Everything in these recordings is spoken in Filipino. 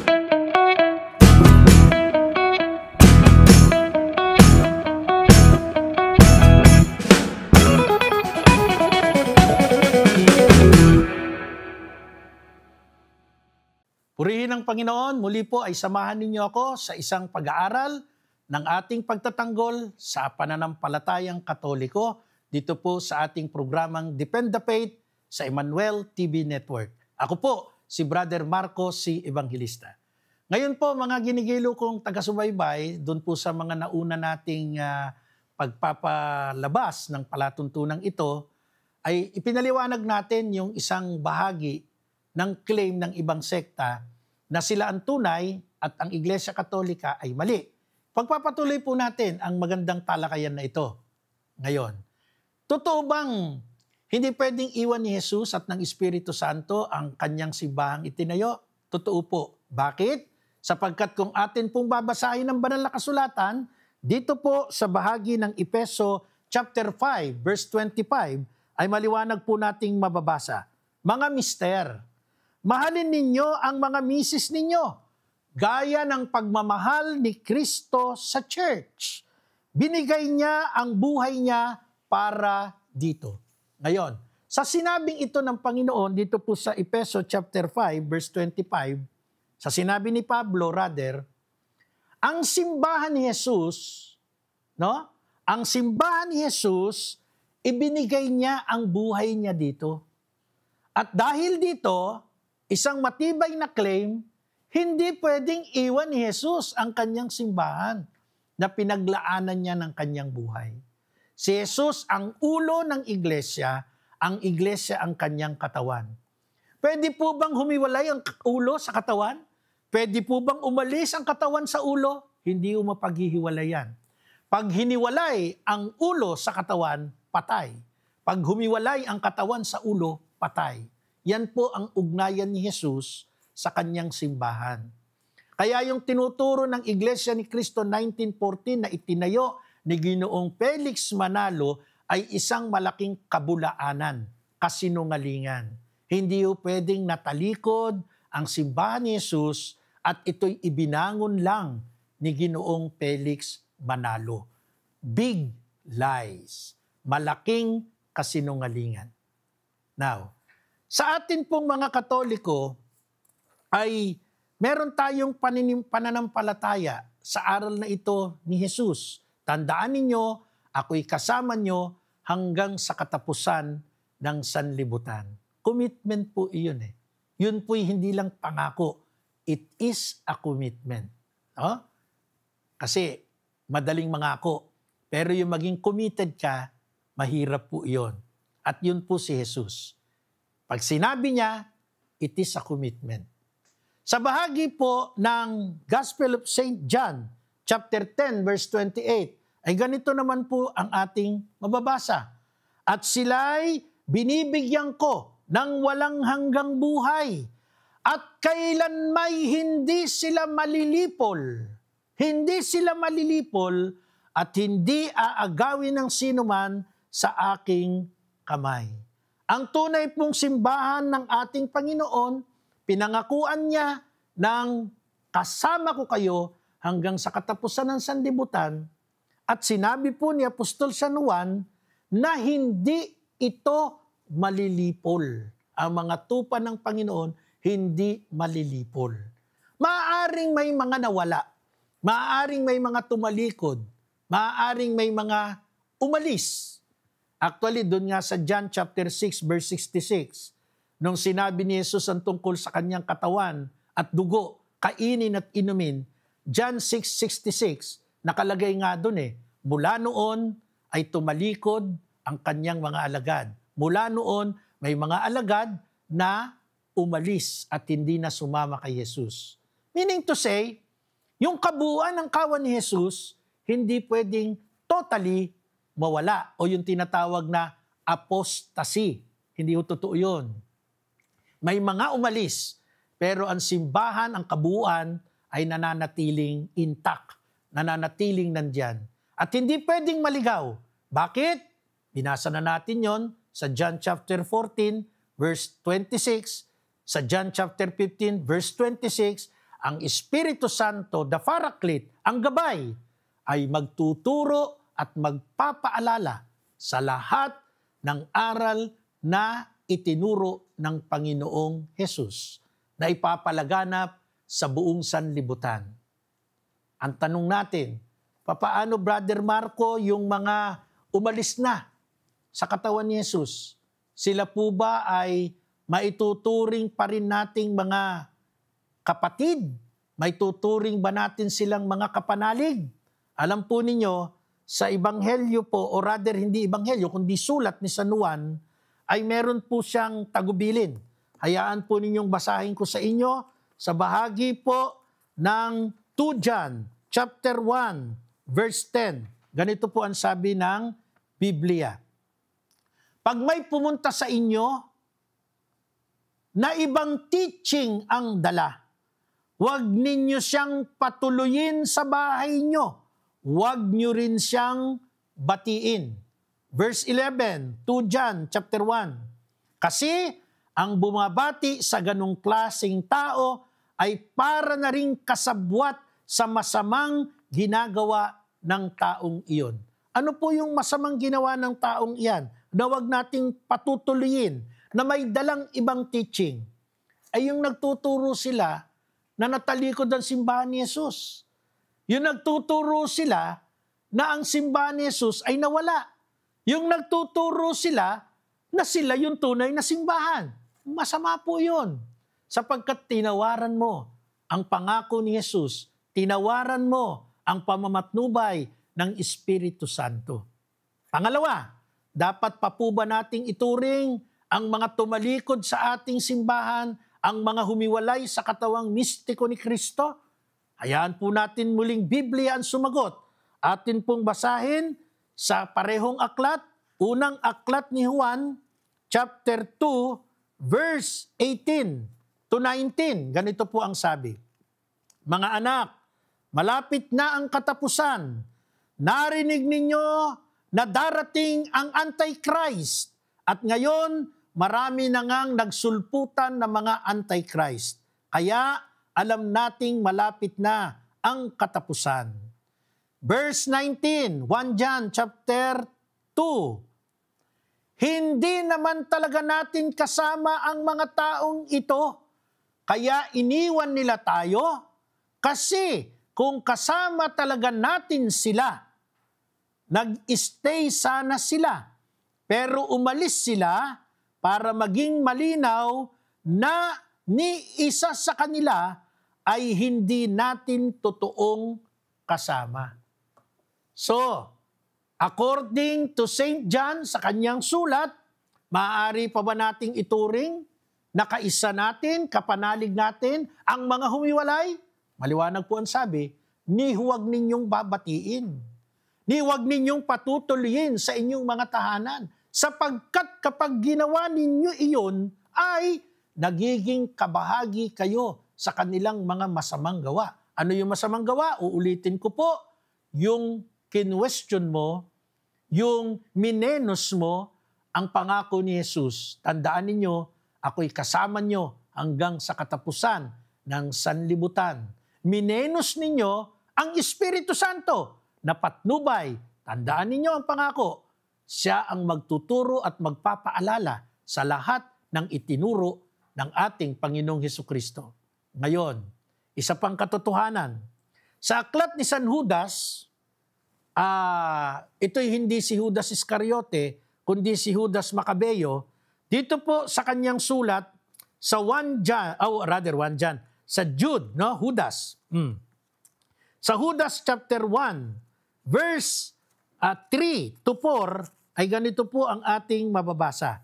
Purihin ng Panginoon, muli po ay samahan ninyo ako sa isang pag-aaral ng ating pagtatanggol sa pananampalatayang Katoliko dito po sa ating programang Defend the Faith sa Emmanuel TV Network. Ako po si Brother Marco C. Evangelista. Ngayon po mga ginigilo kong taga-subaybay, doon po sa mga nauna nating pagpapalabas ng palatuntunang ito, ay ipinaliwanag natin yung isang bahagi ng claim ng ibang sekta na sila ang tunay at ang Iglesia Katolika ay mali. Pagpapatuloy po natin ang magandang talakayan na ito. Ngayon, totoo bang hindi pwedeng iwan ni Jesus at ng Espiritu Santo ang kanyang simbahang itinayo? Totoo po. Bakit? Sapagkat kung atin pong babasahin ng banal na kasulatan, dito po sa bahagi ng Efeso chapter 5 verse 25 ay maliwanag po nating mababasa. Mga mister, mahalin ninyo ang mga misis ninyo, gaya ng pagmamahal ni Kristo sa church. Binigay niya ang buhay niya para dito. Ngayon, sa sinabing ito ng Panginoon, dito po sa Efeso chapter 5, verse 25, sa sinabi ni Pablo, rather, ang simbahan ni Jesus, no? Ang simbahan ni Jesus, ibinigay niya ang buhay niya dito. At dahil dito, isang matibay na claim, hindi pwedeng iwan ni Jesus ang kanyang simbahan na pinaglaanan niya ng kanyang buhay. Si Jesus ang ulo ng iglesia, ang iglesia ang kanyang katawan. Pwede po bang humiwalay ang ulo sa katawan? Pwede po bang umalis ang katawan sa ulo? Hindi mapaghihiwalay yan. Pag hiniwalay ang ulo sa katawan, patay. Pag humiwalay ang katawan sa ulo, patay. Yan po ang ugnayan ni Jesus sa kanyang simbahan. Kaya yung tinuturo ng Iglesia ni Cristo 1914 na itinayo ni Ginoong Felix Manalo ay isang malaking kabulaanan, kasinungalingan. Hindi po pwedeng natalikod ang simbahan ni Jesus at ito'y ibinangon lang ni Ginoong Felix Manalo. Big lies. Malaking kasinungalingan. Now, sa atin pong mga Katoliko ay meron tayong pananampalataya sa aral na ito ni Jesus. Tandaan ninyo, ako'y kasama nyo hanggang sa katapusan ng sanlibutan. Commitment po iyon eh. Yun po'y hindi lang pangako. It is a commitment. No? Kasi madaling mangako. Pero yung maging committed ka, mahirap po iyon. At yun po si Jesus. Pag sinabi niya, it is a commitment. Sa bahagi po ng Gospel of St. John, chapter 10, verse 28, ay ganito naman po ang ating mababasa. At sila'y binibigyan ko ng walang hanggang buhay, at kailan may hindi sila malilipol. Hindi sila malilipol at hindi aagawin ng sinuman sa aking kamay. Ang tunay pong simbahan ng ating Panginoon, pinangakuan niya ng kasama ko kayo hanggang sa katapusan ng sanlibutan at sinabi po ni Apostol San Juan na hindi ito malilipol. Ang mga tupa ng Panginoon, hindi malilipol. Maaaring may mga nawala, maaaring may mga tumalikod, maaaring may mga umalis. Actually, doon nga sa John chapter 6, verse 66, nung sinabi ni Jesus ang tungkol sa kanyang katawan at dugo, kainin at inumin, John 6:66, nakalagay nga doon mula noon ay tumalikod ang kanyang mga alagad. Mula noon, may mga alagad na umalis at hindi na sumama kay Jesus. Meaning to say, yung kabuuan ng kawan ni Jesus, hindi pwedeng totally mawala o yung tinatawag na apostasy. Hindi ho totoo yun. May mga umalis, pero ang simbahan, ang kabuuan ay nananatiling intact, nananatiling nandyan. At hindi pwedeng maligaw. Bakit? Binasa na natin yon sa John chapter 14, verse 26, sa John chapter 15, verse 26, ang Espiritu Santo, the Paraclete, ang gabay, ay magtuturo at magpapaalala sa lahat ng aral na itinuro ng Panginoong Hesus na ipapalaganap sa buong sanlibutan. Ang tanong natin, papaano, Brother Marco, yung mga umalis na sa katawan ni Hesus? Sila po ba ay maituturing pa rin nating mga kapatid? Maituturing ba natin silang mga kapanalig? Alam po ninyo, sa Ebanghelyo po, o rather hindi Ebanghelyo, kundi sulat ni San Juan, ay meron po siyang tagubilin. Hayaan po ninyong basahin ko sa inyo sa bahagi po ng 2 John, chapter 1, verse 10. Ganito po ang sabi ng Biblia. Pag may pumunta sa inyo na ibang teaching ang dala, huwag ninyo siyang patuloyin sa bahay nyo. Huwag nyo rin siyang batiin. Verse 11, 2 John chapter 1. Kasi ang bumabati sa ganong klaseng tao ay para na ring kasabwat sa masamang ginagawa ng taong iyon. Ano po yung masamang ginawa ng taong iyan na huwag nating patutuloyin na may dalang ibang teaching? Ay yung nagtuturo sila na natalikod ang simbahan ni Jesus. Yung nagtuturo sila na ang simbahan ni Jesus ay nawala. Yung nagtuturo sila na sila yung tunay na simbahan. Masama po yun. Sapagkat tinawaran mo ang pangako ni Jesus, tinawaran mo ang pamamatnubay ng Espiritu Santo. Pangalawa, dapat pa po ba nating ituring ang mga tumalikod sa ating simbahan, ang mga humiwalay sa katawang mistiko ni Kristo? Hayaan po natin muling Biblia ang sumagot. Atin pong basahin sa parehong aklat, unang aklat ni Juan, chapter 2, verse 18 to 19. Ganito po ang sabi. Mga anak, malapit na ang katapusan. Narinig ninyo na darating ang Antichrist. At ngayon, marami na ngang nagsulputan ng mga Antichrist. Kaya, alam nating malapit na ang katapusan. Verse 19, 1 John chapter 2. Hindi naman talaga natin kasama ang mga taong ito, kaya iniwan nila tayo, kasi kung kasama talaga natin sila, nag-stay sana sila, pero umalis sila para maging malinaw na ni isa sa kanila ay hindi natin totoong kasama. So, according to St. John sa kanyang sulat, maaari pa ba nating ituring na kaisa natin, kapanalig natin, ang mga humiwalay? Maliwanag po ang sabi, ni huwag ninyong babatiin. Ni huwag ninyong patutuloyin sa inyong mga tahanan. Sapagkat kapag ginawa ninyo iyon, ay nagiging kabahagi kayo sa kanilang mga masamang gawa. Ano yung masamang gawa? Uulitin ko po, yung kinwestiyon mo, yung minenos mo, ang pangako ni Jesus. Tandaan ninyo, ako'y kasama nyo hanggang sa katapusan ng sanlibutan. Minenos ninyo ang Espiritu Santo na patnubay. Tandaan ninyo ang pangako. Siya ang magtuturo at magpapaalala sa lahat ng itinuro ng ating Panginoong Hesukristo. Ngayon, isa pang katotohanan. Sa aklat ni San Judas, ito'y hindi si Judas Iscariote, kundi si Judas Macabeo. Dito po sa kanyang sulat, sa 1 John, sa Jude, no? Judas. Sa Judas chapter 1, verse 3 to 4, ay ganito po ang ating mababasa.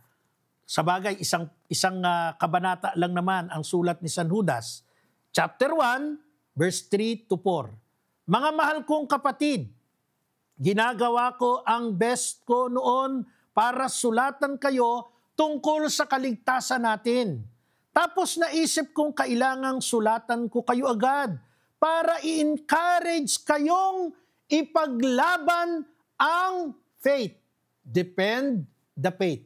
Sabagay, isang kabanata lang naman ang sulat ni San Judas. Chapter 1, verse 3 to 4. Mga mahal kong kapatid, ginagawa ko ang best ko noon para sulatan kayo tungkol sa kaligtasan natin. Tapos naisip kong kailangang sulatan ko kayo agad para i-encourage kayong ipaglaban ang faith. Defend the faith.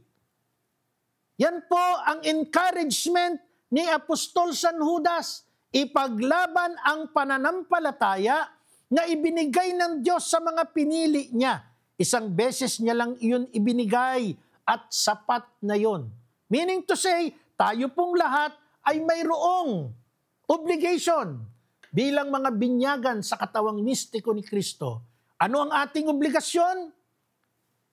Yan po ang encouragement ni Apostol San Judas. ipaglaban ang pananampalataya na ibinigay ng Diyos sa mga pinili niya. Isang beses niya lang iyon ibinigay at sapat na yon. Meaning to say, tayo pong lahat ay mayroong obligation bilang mga binyagan sa katawang mistiko ni Kristo. Ano ang ating obligasyon?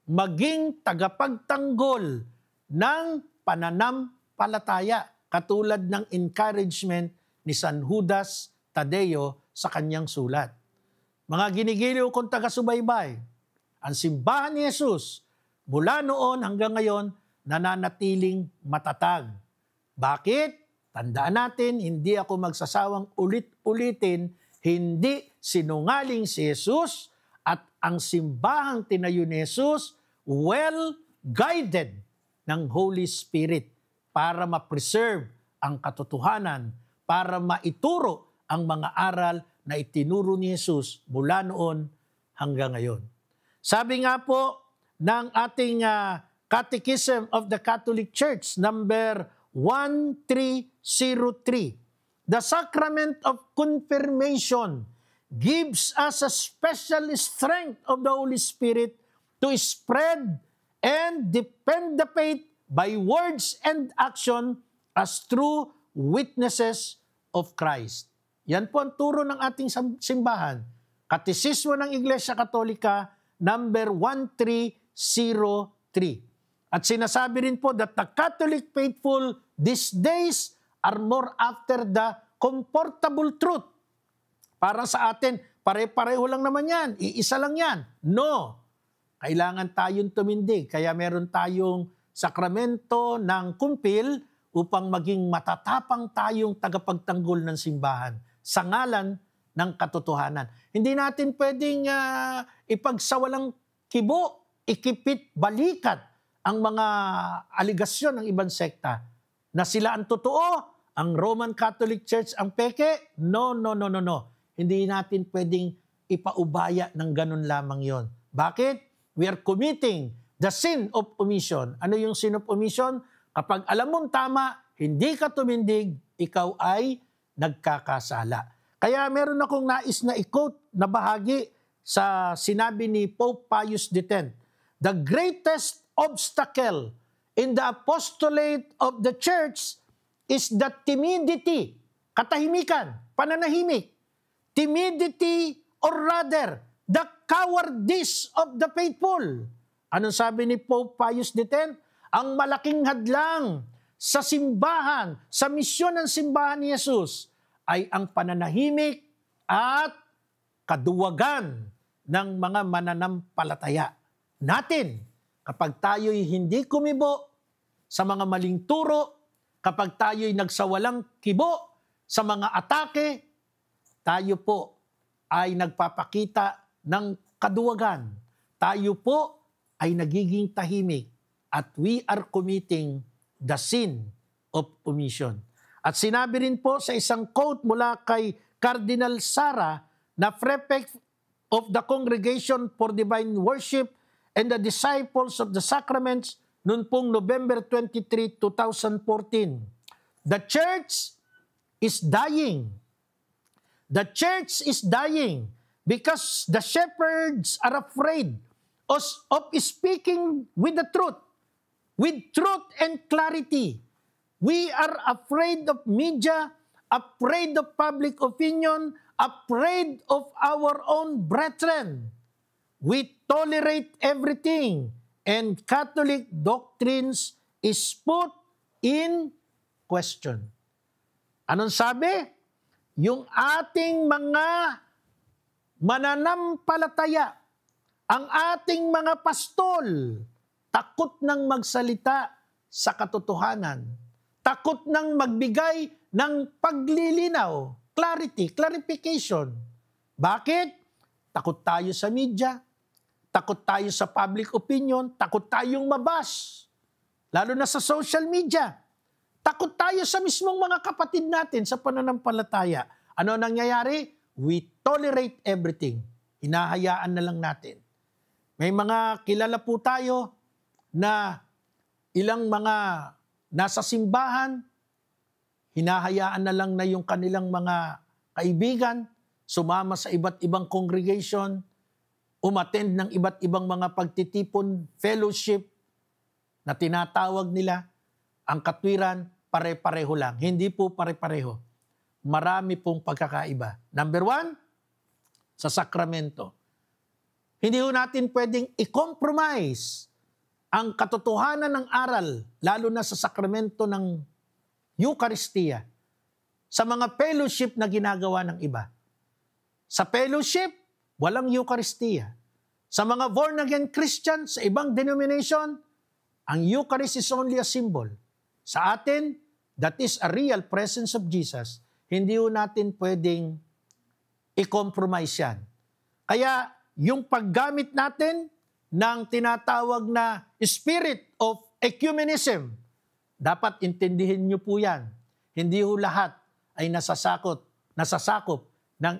Maging tagapagtanggol ng pananampalataya, katulad ng encouragement ni San Judas Tadeo sa kanyang sulat. Mga ginigiliw kong taga-subaybay, ang simbahan ni Jesus mula noon hanggang ngayon nananatiling matatag. Bakit? Tandaan natin, hindi ako magsasawang ulit-ulitin, hindi sinungaling si Jesus at ang simbahang tinayo ni Jesus well-guided ng Holy Spirit para ma-preserve ang katotohanan, para maituro ang mga aral na itinuro ni Jesus mula noon hanggang ngayon. Sabi nga po ng ating Catechism of the Catholic Church, number 1303, the sacrament of confirmation gives us a special strength of the Holy Spirit to spread and defend the faith by words and action as true witnesses of Christ. Yan po ang turo ng ating simbahan. Katisismo ng Iglesia Katolika, number 1303. At sinasabi rin po that the Catholic faithful these days are more after the comfortable truth. Para sa atin, pare-pareho lang naman yan, iisa lang yan. No, kailangan tayong tumindig. Kaya meron tayong sakramento ng kumpil upang maging matatapang tayong tagapagtanggol ng simbahan sa ngalan ng katotohanan. Hindi natin pwedeng ipagsawalang kibo, ikipit, balikat ang mga aligasyon ng ibang sekta na sila ang totoo, ang Roman Catholic Church ang peke. No. Hindi natin pwedeng ipaubaya ng ganun lamang yon. Bakit? We are committing the sin of omission. Ano yung sin of omission? Kapag alam mong tama, hindi ka tumindig, ikaw ay nagkakasala. Kaya meron akong nais na i-quote na bahagi sa sinabi ni Pope Pius X. The greatest obstacle in the apostolate of the church is the timidity, katahimikan, pananahimik. Timidity or rather, the cowardice of the faithful. Anong sabi ni Pope Pius X? Ang malaking hadlang sa simbahan, sa misyon ng simbahan ni Jesus, ay ang pananahimik at kaduwagan ng mga mananampalataya natin. Kapag tayo'y hindi kumibo sa mga maling turo, kapag tayo'y nagsawalang kibo sa mga atake, tayo po ay nagpapakita ng kaduwagan. Tayo po ay nagiging tahimik at we are committing the sin of omission. At sinabi rin po sa isang quote mula kay Cardinal Sara na Prefect of the Congregation for Divine Worship and the Disciples of the Sacraments noon pong November 23, 2014. The church is dying. The church is dying because the shepherds are afraid of speaking with the truth, with truth and clarity. We are afraid of media, afraid of public opinion, afraid of our own brethren. We tolerate everything, and Catholic doctrines is put in question. Anong sabi? Yung ating mga mananampalataya, ang ating mga pastol, takot nang magsalita sa katotohanan, takot nang magbigay ng paglilinaw, clarity, clarification. Bakit? Takot tayo sa media, takot tayo sa public opinion, takot tayong mabash, lalo na sa social media. Takot tayo sa mismong mga kapatid natin sa pananampalataya. Ano nangyayari? We tolerate everything. Hinahayaan na lang natin. May mga kilala po tayo na ilang mga nasa simbahan, hinahayaan na lang na yung kanilang mga kaibigan sumama sa iba't ibang congregation, umattend ng iba't ibang mga pagtitipon, fellowship na tinatawag nila. Ang katwiran, pare-pareho lang. Hindi po pare-pareho. Marami pong pagkakaiba. Number 1, sa sakramento. Hindi ho natin pwedeng i-compromise ang katotohanan ng aral, lalo na sa sakramento ng Eucharistia, sa mga fellowship na ginagawa ng iba. Sa fellowship, walang Eucharistia. Sa mga born-again Christian, sa ibang denomination, ang Eucharist is only a symbol. Sa atin, that is a real presence of Jesus. Hindi ho natin pwedeng i-compromise yan. Kaya yung paggamit natin ng tinatawag na spirit of ecumenism, dapat intindihin nyo po yan. Hindi ho lahat ay nasasakop ng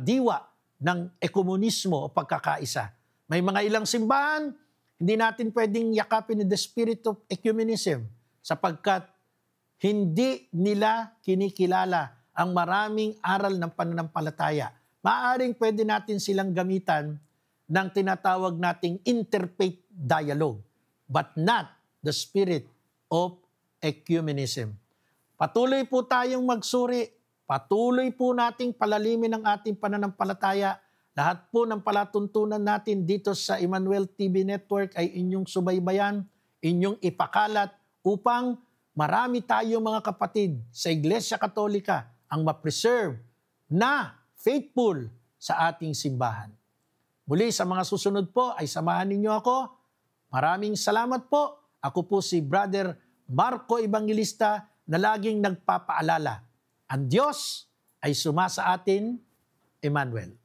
diwa ng ekumenismo o pagkakaisa. May mga ilang simbahan, hindi natin pwedeng yakapin the spirit of ecumenism sapagkat hindi nila kinikilala ang maraming aral ng pananampalataya. Maaaring pwede natin silang gamitan ng tinatawag nating interfaith dialogue, but not the spirit of ecumenism. Patuloy po tayong magsuri, patuloy po nating palalimin ang ating pananampalataya. Lahat po ng palatuntunan natin dito sa Emmanuel TV Network ay inyong subaybayan, inyong ipakalat upang marami tayong mga kapatid sa Iglesia Katolika ang ma-preserve na faithful sa ating simbahan. Muli sa mga susunod po ay samahan ninyo ako. Maraming salamat po. Ako po si Brother Marco Evangelista na laging nagpapaalala. Ang Diyos ay sumasa atin, Emmanuel.